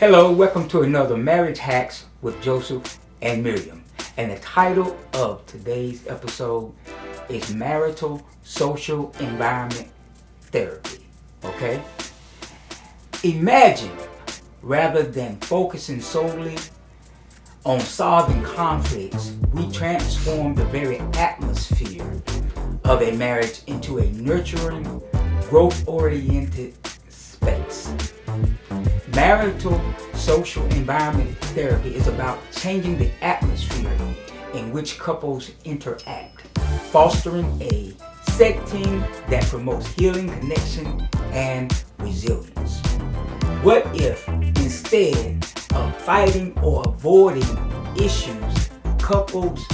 Hello, welcome to another Marriage Hacks with Joseph and Miriam. And the title of today's episode is Marital Social Environment Therapy. Okay? Imagine, rather than focusing solely on solving conflicts, we transform the very atmosphere of a marriage into a nurturing, growth-oriented space. Marital social environment therapy is about changing the atmosphere in which couples interact, fostering a setting that promotes healing, connection, and resilience. What if, instead of fighting or avoiding issues, couples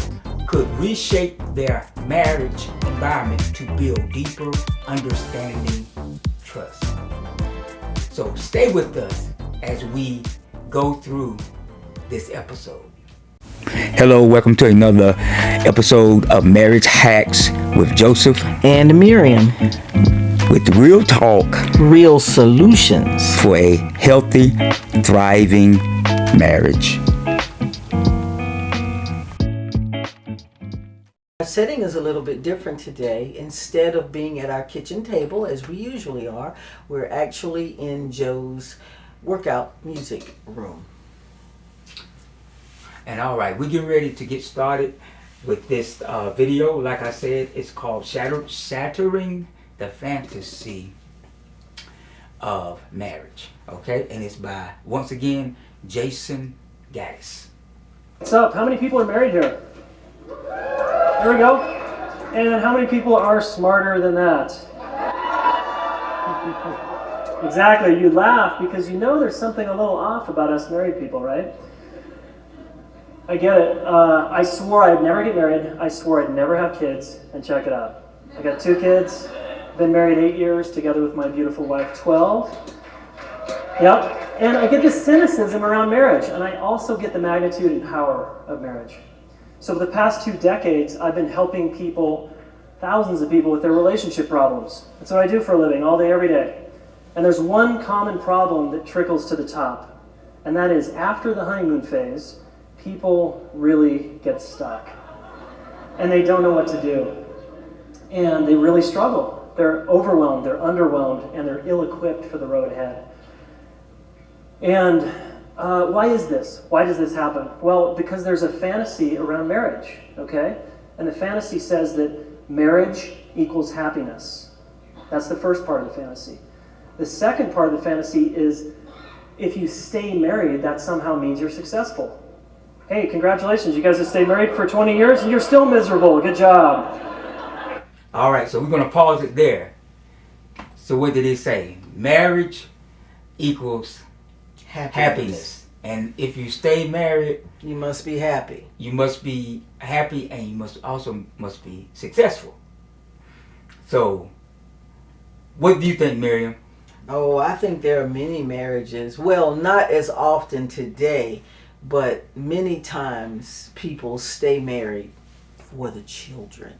could reshape their marriage environment to build deeper understanding, trust? So stay with us as we go through this episode. Hello, welcome to another episode of Marriage Hacks with Joseph and Miriam, with real talk, real solutions for a healthy, thriving marriage. Our setting is a little bit different today. Instead of being at our kitchen table as we usually are, we're actually in Joe's workout music room. And all right, we're getting ready to get started with this video. Like I said, it's called Shattering the Fantasy of Marriage. Okay, and it's by, once again, Jason Gaddis. What's up? How many people are married here? There we go. And how many people are smarter than that? Exactly. You laugh because you know there's something a little off about us married people, right? I get it. I swore I'd never get married. I swore I'd never have kids. And check it out. I got 2 kids. Been married 8 years, together with my beautiful wife 12. Yep. And I get this cynicism around marriage. And I also get the magnitude and power of marriage. So for the past 2 decades, I've been helping people, thousands of people, with their relationship problems. That's what I do for a living, all day, every day. And there's one common problem that trickles to the top. And that is, after the honeymoon phase, people really get stuck. And they don't know what to do. And they really struggle. They're overwhelmed, they're underwhelmed, and they're ill-equipped for the road ahead. And why is this? Why does this happen? Well, because there's a fantasy around marriage, okay? And the fantasy says that marriage equals happiness. That's the first part of the fantasy. The second part of the fantasy is if you stay married, that somehow means you're successful. Hey, congratulations, you guys have stayed married for 20 years and you're still miserable. Good job. All right, so we're going to pause it there. So what did it say? Marriage equals happiness. And if you stay married, you must be happy. You must be happy, and you must be successful. So, what do you think, Miriam? Oh, I think there are many marriages. Well, not as often today, but many times people stay married for the children.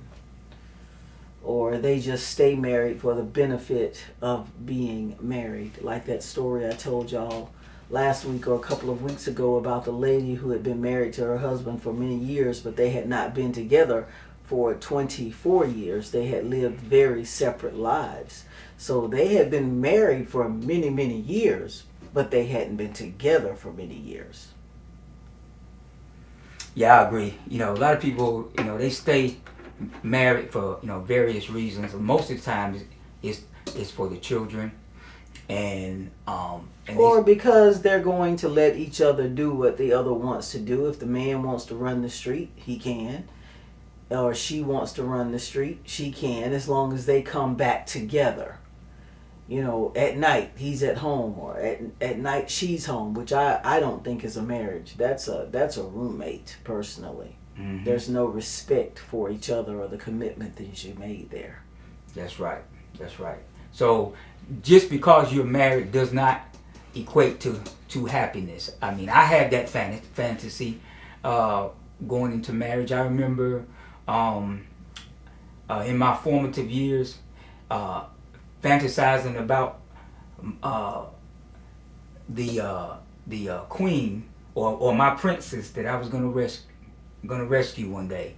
Or they just stay married for the benefit of being married. Like that story I told y'all last week or a couple of weeks ago about the lady who had been married to her husband for many years, but they had not been together for 24 years. They had lived very separate lives. So they had been married for many, many years, but they hadn't been together for many years. Yeah, I agree. You know, a lot of people, they stay married for, various reasons. Most of the time it's for the children. And or because they're going to let each other do what the other wants to do. If the man wants to run the street, he can. Or she wants to run the street, she can, as long as they come back together. At night he's at home, or at night she's home, which I don't think is a marriage. That's a roommate, personally. Mm-hmm. There's no respect for each other or the commitment that you made there. That's right. So just because you're married does not equate to happiness. I mean, I had that fantasy going into marriage. I remember in my formative years fantasizing about the queen or my princess that I was gonna rescue one day,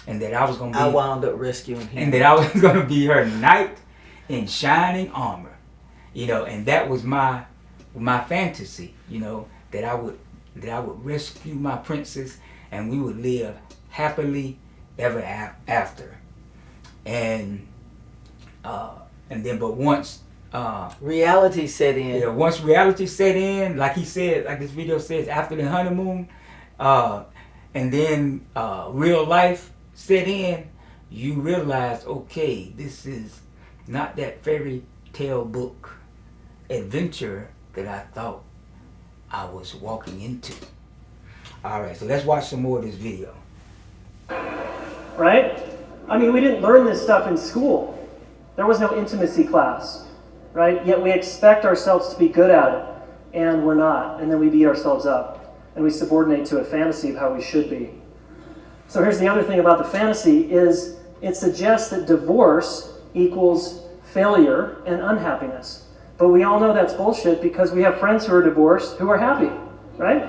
and that I was gonna be. I wound up rescuing him. And that I was gonna be her knight in shining armor, and that was my fantasy, that I would rescue my princess, and we would live happily ever after. And then, but once reality set in. Yeah, once reality set in, like he said, like this video says, after the honeymoon, and then real life set in, you realize, okay, this is not that fairy tale book adventure that I thought I was walking into. All right, so let's watch some more of this video. Right? I mean, we didn't learn this stuff in school. There was no intimacy class, right? Yet we expect ourselves to be good at it, and we're not. And then we beat ourselves up, and we subordinate to a fantasy of how we should be. So here's the other thing about the fantasy is it suggests that divorce equals failure and unhappiness. But we all know that's bullshit because we have friends who are divorced who are happy, right?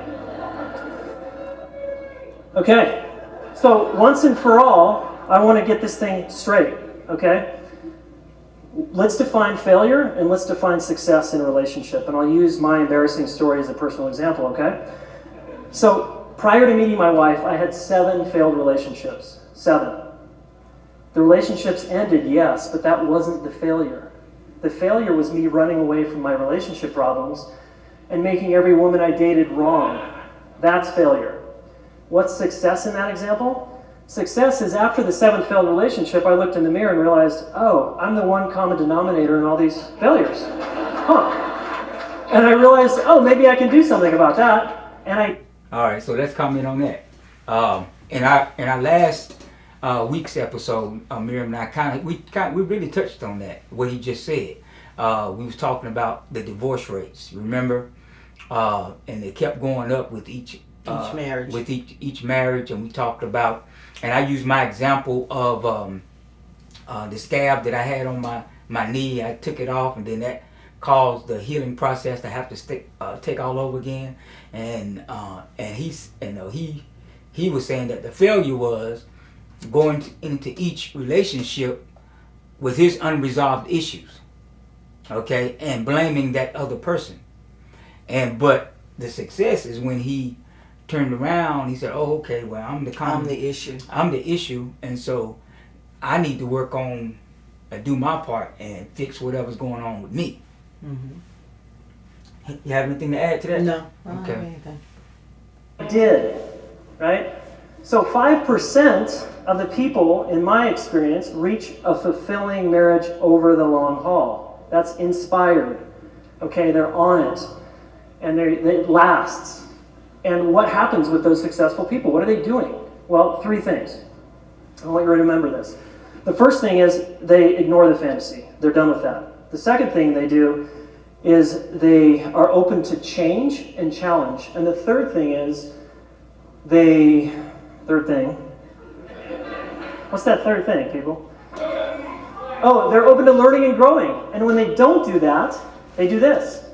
Okay, so once and for all, I want to get this thing straight, okay? Let's define failure and let's define success in a relationship. And I'll use my embarrassing story as a personal example, okay? So prior to meeting my wife, I had 7 failed relationships. 7. The relationships ended, yes, but that wasn't the failure. The failure was me running away from my relationship problems and making every woman I dated wrong. That's failure. What's success in that example? Success is after the 7th failed relationship, I looked in the mirror and realized, oh, I'm the one common denominator in all these failures. Huh. And I realized, oh, maybe I can do something about that. And I... All right, so let's comment on that. In our last week's episode, Miriam and I we really touched on that, what he just said. We was talking about the divorce rates, remember? And they kept going up with each marriage. With each marriage, and we talked about, and I used my example of the scab that I had on my knee. I took it off, and then that caused the healing process to have to take all over again. And he was saying that the failure was going into each relationship with his unresolved issues, okay, and blaming that other person. But the success is when he turned around. He said, "Oh, okay. Well, I'm the issue. I'm the issue, and so I need to work on, do my part and fix whatever's going on with me." Mm-hmm. You have anything to add to that? No. I Okay. don't have anything. I did, right? So 5% of the people, in my experience, reach a fulfilling marriage over the long haul. That's inspired. Okay, they're on it, and it lasts. And what happens with those successful people? What are they doing? Well, 3 things. I want you to remember this. The first thing is they ignore the fantasy. They're done with that. The second thing they do is they are open to change and challenge. And the third thing is what's that third thing, people? Oh, they're open to learning and growing. And when they don't do that, they do this.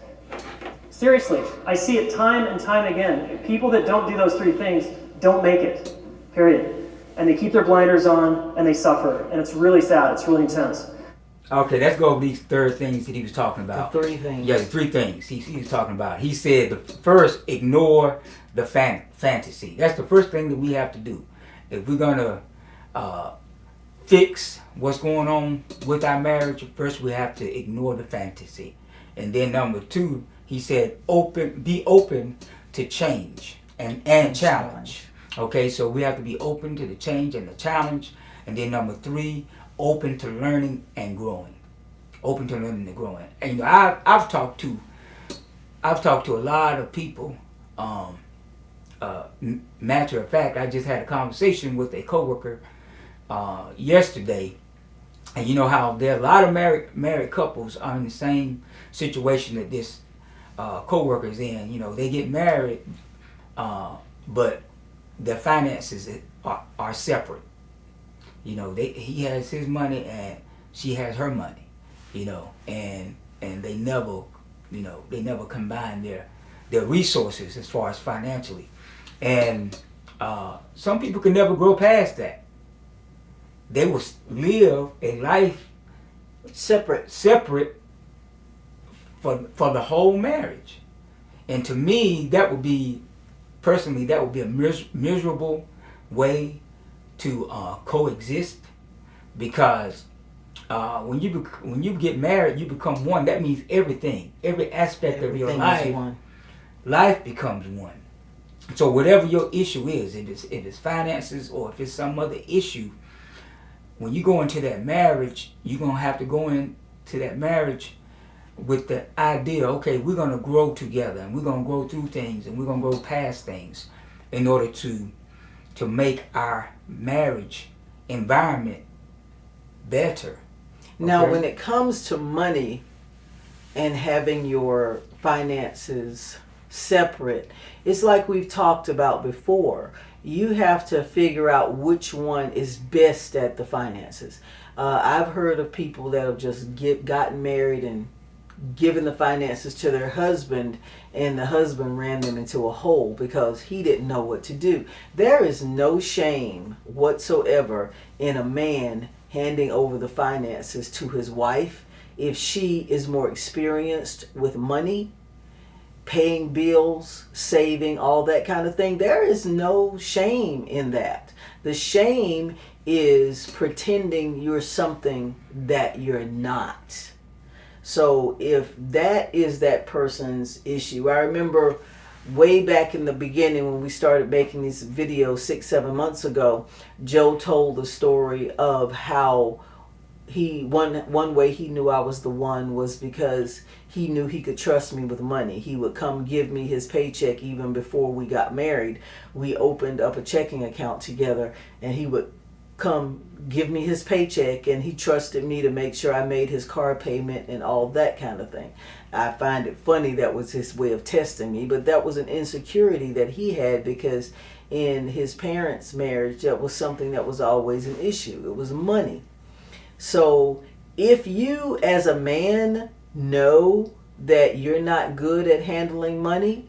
Seriously, I see it time and time again. People that don't do those 3 things don't make it, period. And they keep their blinders on and they suffer. And it's really sad. It's really intense. Okay, let's go over these third things that he was talking about. The 3 things. Yeah, the 3 things he was talking about. He said, the first, ignore the fantasy. That's the first thing that we have to do. If we're going to fix what's going on with our marriage, first we have to ignore the fantasy. And then number 2, he said, be open to change and challenge. Okay, so we have to be open to the change and the challenge. And then number 3, open to learning and growing. Open to learning and growing. And I've talked to a lot of people. Matter of fact, I just had a conversation with a coworker yesterday, and you know how there are a lot of married couples are in the same situation that this coworker is in. You know, they get married, but their finances are separate. You know, he has his money and she has her money. You know, and they never combine their resources as far as financially. And some people can never grow past that. They will live a life Separate. for the whole marriage. And to me, that would be a miserable way to coexist, because when you get married, you become one. That means every aspect of your life becomes one. So whatever your issue is, if it's finances or if it's some other issue, when you go into that marriage, you're gonna have to go into that marriage with the idea, okay, we're gonna grow together, and we're gonna grow through things, and we're gonna grow past things, in order to make our marriage environment better. Now, when it comes to money and having your finances separate, it's like we've talked about before. You have to figure out which one is best at the finances. I've heard of people that have just gotten married and given the finances to their husband, and the husband ran them into a hole because he didn't know what to do. There is no shame whatsoever in a man handing over the finances to his wife if she is more experienced with money, paying bills, saving, all that kind of thing. There is no shame in that. The shame is pretending you're something that you're not. So if that is that person's issue, I remember way back in the beginning when we started making these videos 6-7 months ago, Joe told the story of how one way he knew I was the one was because he knew he could trust me with money. He would come give me his paycheck even before we got married. We opened up a checking account together, and he would come give me his paycheck, and he trusted me to make sure I made his car payment and all that kind of thing. I find it funny that was his way of testing me, but that was an insecurity that he had, because in his parents' marriage, that was something that was always an issue. It was money. So if you as a man know that you're not good at handling money,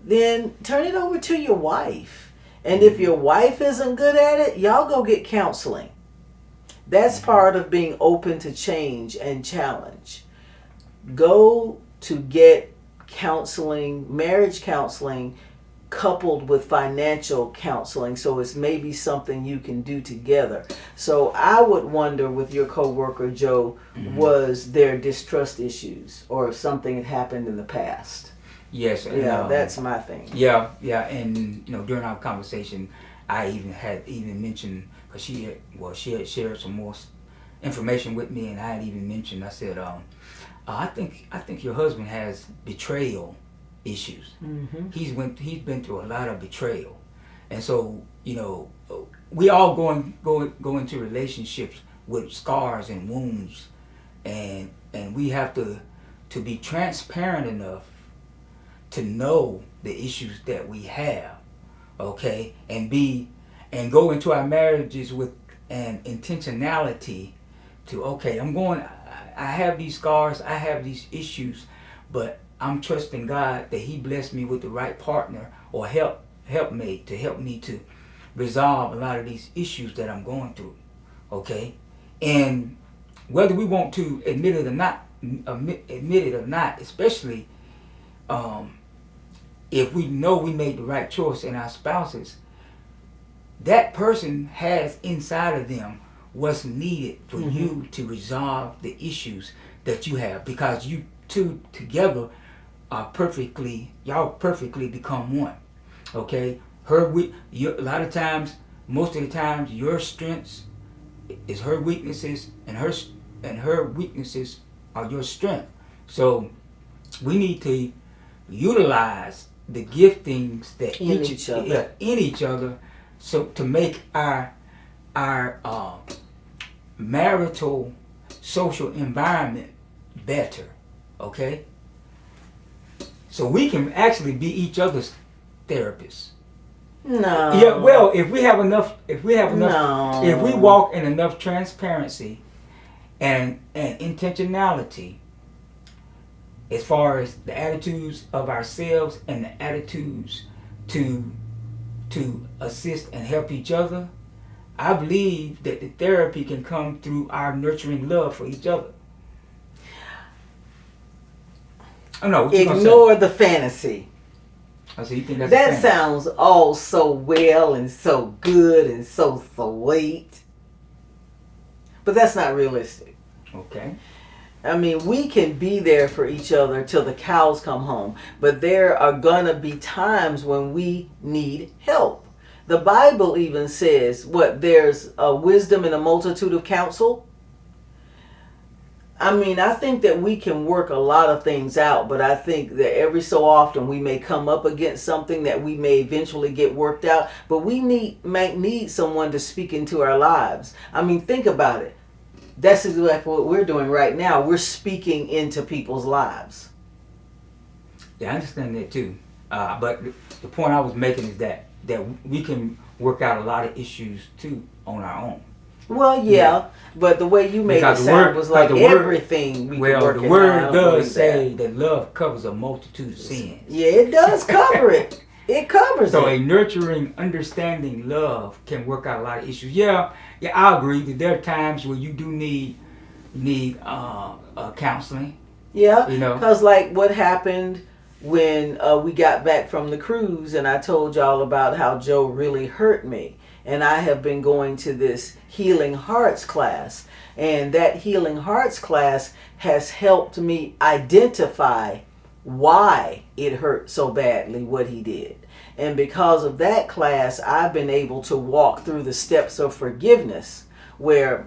then turn it over to your wife. And if your wife isn't good at it, y'all go get counseling. That's part of being open to change and challenge. Go to get counseling, marriage counseling, coupled with financial counseling, so it's maybe something you can do together. So I would wonder with your coworker Joe, was there distrust issues or if something had happened in the past? Yes. And, that's my thing. Yeah, and during our conversation, I even mentioned, because she had shared some more information with me, and I had even mentioned, I said, I think your husband has betrayal issues. Mm-hmm. He's been through a lot of betrayal, and so we all go into relationships with scars and wounds, and we have to be transparent enough to know the issues that we have, okay, and go into our marriages with an intentionality to, okay, I have these scars, I have these issues, but I'm trusting God that He blessed me with the right partner or helpmate to help me to resolve a lot of these issues that I'm going through, okay? And whether we want to admit it or not, especially if we know we made the right choice in our spouses, that person has inside of them what's needed for you to resolve the issues that you have, because you two together are y'all perfectly become one, okay? A lot of times, most of the times, your strengths is her weaknesses, and her weaknesses are your strength. So we need to utilize the giftings that in each other, so to make our marital social environment better, okay? So we can actually be each other's therapists. No. Yeah, well, if we walk in enough transparency and intentionality as far as the attitudes of ourselves and the attitudes to assist and help each other, I believe that the therapy can come through our nurturing love for each other. Oh no, what you gonna say? Ignore the fantasy. Oh, so you think that's That a fantasy? sounds all so well and so good and so sweet. But that's not realistic. Okay. I mean, we can be there for each other till the cows come home, but there are gonna be times when we need help. The Bible even says, there's a wisdom in a multitude of counsel. I mean, I think that we can work a lot of things out, but I think that every so often we may come up against something that we may eventually get worked out, but we might need someone to speak into our lives. I mean, think about it. That's exactly what we're doing right now. We're speaking into people's lives. Yeah, I understand that too. But the point I was making is that we can work out a lot of issues too on our own. Well, yeah, but the way you made Because it the sound word- was like because the word- everything we Well, can work the it word out. I don't does believe say that. that love covers a multitude of sins. Yeah, it does cover it. It covers So it. a nurturing, understanding love can work out a lot of issues. Yeah, I agree that there are times where you do need counseling. Yeah, You know. because like what happened when we got back from the cruise, and I told y'all about how Joe really hurt me. And I have been going to this Healing Hearts class. And that Healing Hearts class has helped me identify why it hurt so badly what he did. And because of that class, I've been able to walk through the steps of forgiveness where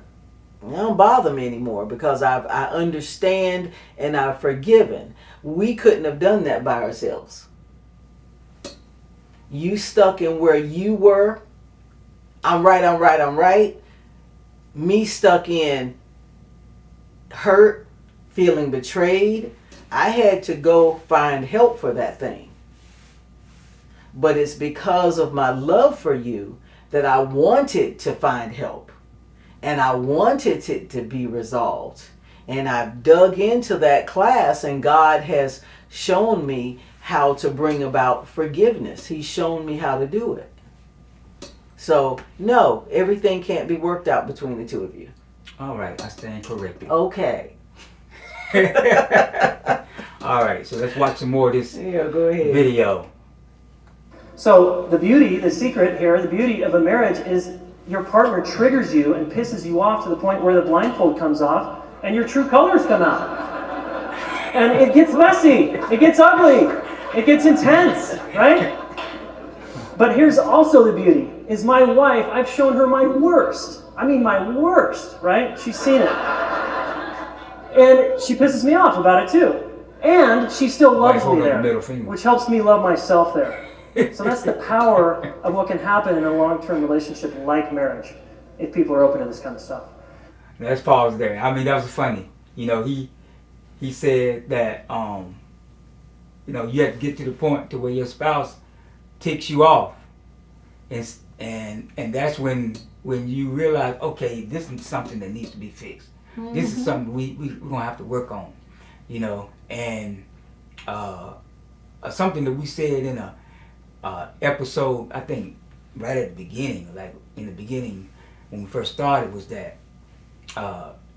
it don't bother me anymore because I understand and I've forgiven. We couldn't have done that by ourselves. You stuck in where you were. I'm right. Me stuck in hurt, feeling betrayed. I had to go find help for that thing. But it's because of my love for you that I wanted to find help. And I wanted it to be resolved. And I've dug into that class, and God has shown me how to bring about forgiveness. He's shown me how to do it. So, no, everything can't be worked out between the two of you. All right, I stand corrected. Okay. All right, so let's watch some more of this Yeah, go ahead. video. So the secret here, the beauty of a marriage is your partner triggers you and pisses you off to the point where the blindfold comes off and your true colors come out. And it gets messy, it gets ugly, it gets intense, right? But here's also the beauty, is my wife, I've shown her my worst. I mean my worst, right? She's seen it. And she pisses me off about it too. And she still loves me holding up the there, middle finger. which helps me love myself there. So that's the power of what can happen in a long-term relationship like marriage, if people are open to this kind of stuff. Let's pause there. I mean, that was funny. You know, he said that you know, you have to get to the point to where your spouse ticks you off, and that's when you realize, okay, this is something that needs to be fixed. Mm-hmm. This is something we're gonna have to work on, you know. And something that we said in a episode, I think right at the beginning, like in the beginning when we first started, was that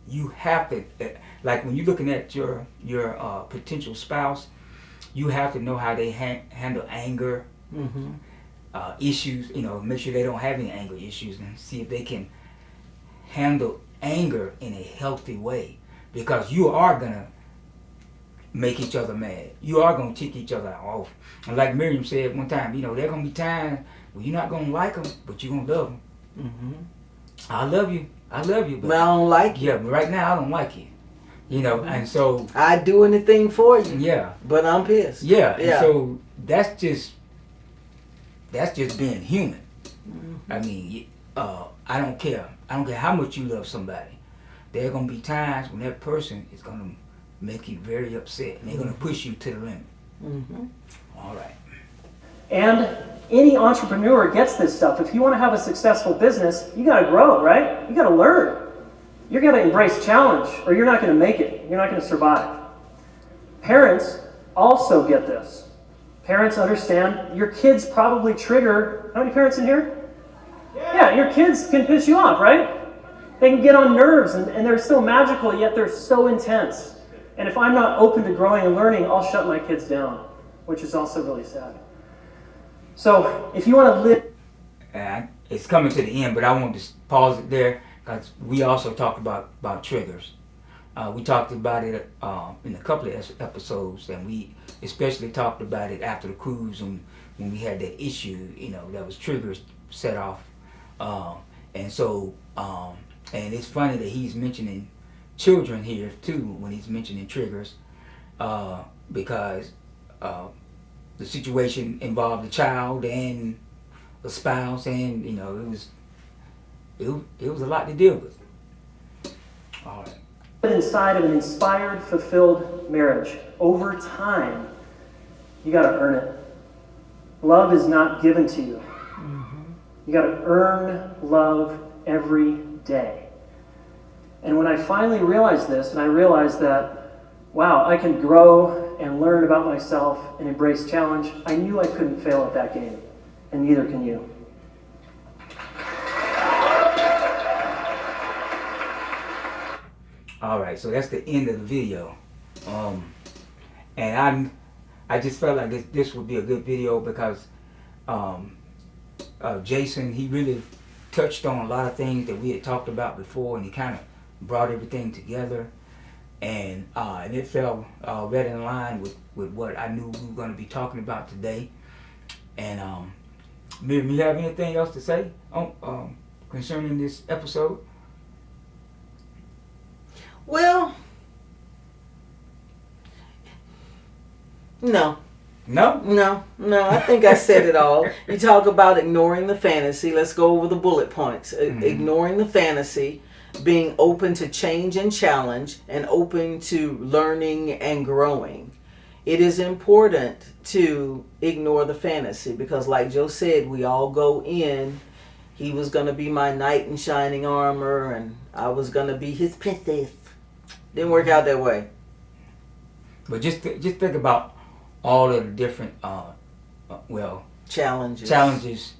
you have to, like when you're looking at your potential spouse, you have to know how they handle anger. Mm-hmm. Issues, you know, make sure they don't have any anger issues, and see if they can handle anger in a healthy way, because you are gonna make each other mad. You are gonna tick each other off. And like Miriam said one time, you know, there are gonna be times where you're not gonna like them, but you're gonna love them. Mm-hmm. I love you, but I don't like you. Yeah, but right now I don't like you. You know, mm-hmm. And so I do anything for you. Yeah, but I'm pissed. Yeah, and so that's just being human. Mm-hmm. I mean, I don't care. I don't care how much you love somebody. There are gonna be times when that person is gonna make you very upset, and they're gonna push you to the limit. Mm-hmm. All right. And any entrepreneur gets this stuff. If you want to have a successful business, you got to grow, right? You got to learn. You got to embrace challenge, or you're not going to make it. You're not going to survive. Parents also get this. Parents understand your kids probably trigger, how many parents in here? Yeah, your kids can piss you off, right? They can get on nerves, and they're so magical, yet they're so intense. And if I'm not open to growing and learning, I'll shut my kids down, which is also really sad. So if you want to live... It's coming to the end, but I want to pause it there because we also talked about triggers. We talked about it in a couple of episodes, and we especially talked about it after the cruise when we had that issue, that was triggers set off. And so, and it's funny that he's mentioning children here too when he's mentioning triggers, because the situation involved a child and a spouse, and it was a lot to deal with. All right. Inside of an inspired, fulfilled marriage, over time, you got to earn it. Love is not given to you. You got to earn love every day. And when I finally realized this, and I realized that, wow, I can grow and learn about myself and embrace challenge, I knew I couldn't fail at that game, and neither can you. All right, so that's the end of the video, and I just felt like this would be a good video because Jason, he really touched on a lot of things that we had talked about before, and he kind of brought everything together, and it fell right in line with what I knew we were going to be talking about today. And Miriam, you have anything else to say concerning this episode? Well, no. No? No, I think I said it all. You talk about ignoring the fantasy. Let's go over the bullet points. Ignoring the fantasy, being open to change and challenge, and open to learning and growing. It is important to ignore the fantasy because, like Joe said, we all go in. He was going to be my knight in shining armor, and I was going to be his princess. Didn't work out that way. But just think about all of the different challenges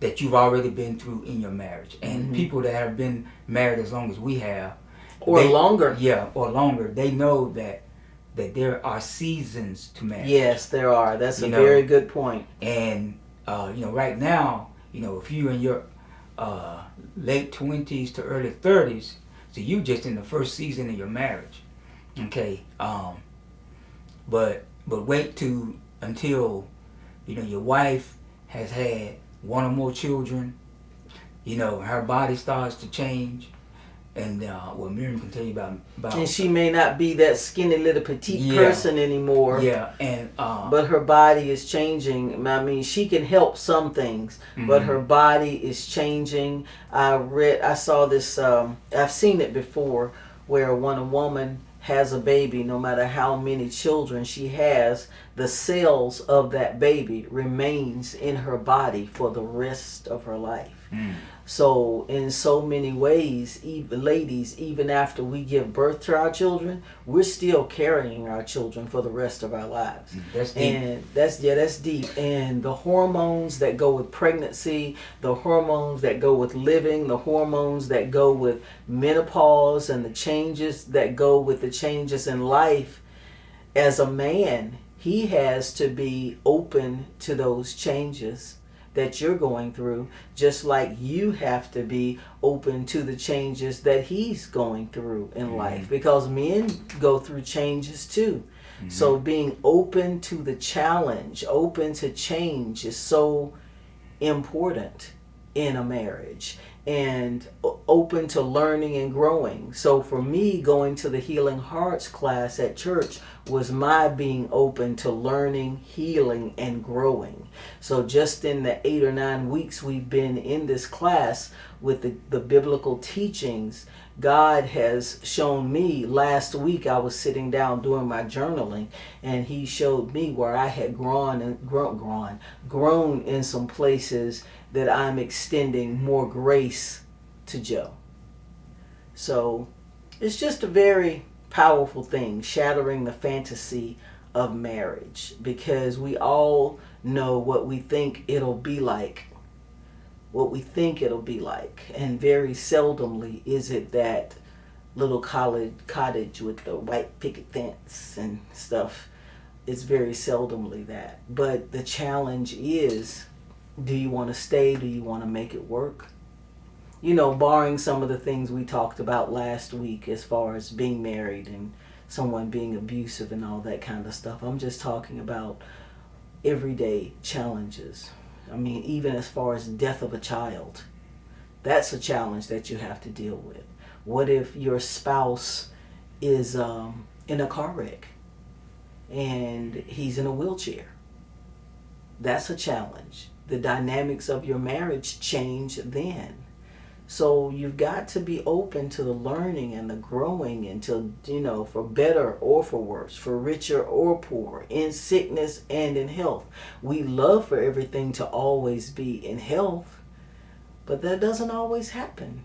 that you've already been through in your marriage, and people that have been married as long as we have, longer. Yeah, or longer. They know that there are seasons to marriage. Yes, there are. That's a very good point. And right now, if you're in your late 20s to early 30s, so you just in the first season of your marriage, okay? But wait until your wife has had one or more children. Her body starts to change, and Miriam can tell you about. And she may not be that skinny little petite person anymore. Yeah, and but her body is changing. I mean, she can help some things, but her body is changing. I saw this. I've seen it before, where when a woman has a baby, no matter how many children she has, the cells of that baby remains in her body for the rest of her life. So in so many ways, even after we give birth to our children, we're still carrying our children for the rest of our lives. That's deep. And that's deep. And the hormones that go with pregnancy, the hormones that go with living, the hormones that go with menopause, and the changes that go with the changes in life, as a man, he has to be open to those changes that you're going through, just like you have to be open to the changes that he's going through in life, because men go through changes too. So being open to the challenge, open to change, is so important in a marriage, and open to learning and growing. So for me, going to the Healing Hearts class at church was my being open to learning, healing, and growing. So just in the 8 or 9 weeks we've been in this class with the biblical teachings, God has shown me. Last week I was sitting down doing my journaling, and he showed me where I had grown in some places that I'm extending more grace to Joe. So it's just a very powerful thing, shattering the fantasy of marriage, because we all know what we think it'll be like. What we think it'll be like. And very seldomly is it that little cottage with the white picket fence and stuff. It's very seldomly that. But the challenge is, do you want to stay? Do you want to make it work? You know, barring some of the things we talked about last week as far as being married and someone being abusive and all that kind of stuff. I'm just talking about everyday challenges. I mean, even as far as death of a child, that's a challenge that you have to deal with. What if your spouse is in a car wreck and he's in a wheelchair? That's a challenge. The dynamics of your marriage change then. So you've got to be open to the learning and the growing until, you know, for better or for worse, for richer or poorer, in sickness and in health. We love for everything to always be in health, but that doesn't always happen.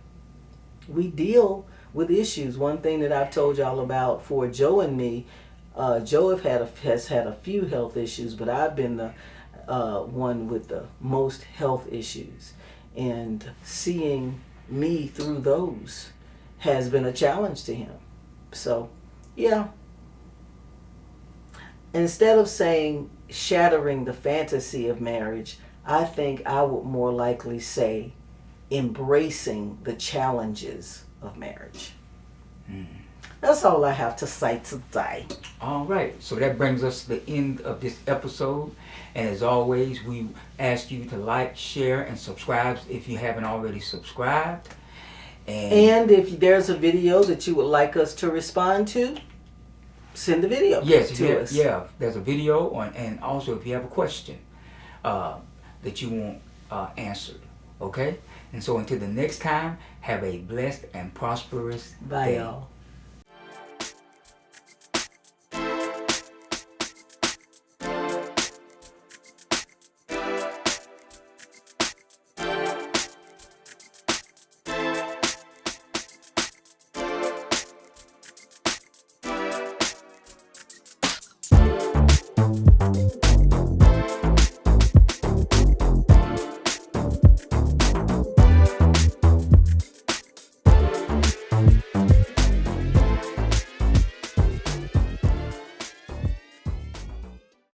We deal with issues. One thing that I've told y'all about for Joe and me, Joe has had a few health issues, but I've been the one with the most health issues. And seeing me through those has been a challenge to him. So, yeah. Instead of saying shattering the fantasy of marriage, I think I would more likely say embracing the challenges of marriage. That's all I have to say today. All right, so that brings us to the end of this episode. And as always, we ask you to like, share, and subscribe if you haven't already subscribed. And if there's a video that you would like us to respond to, send the video to us. Yeah, there's a video on, and also if you have a question that you want answered, okay? And so until the next time, have a blessed and prosperous Bye, day. y'all.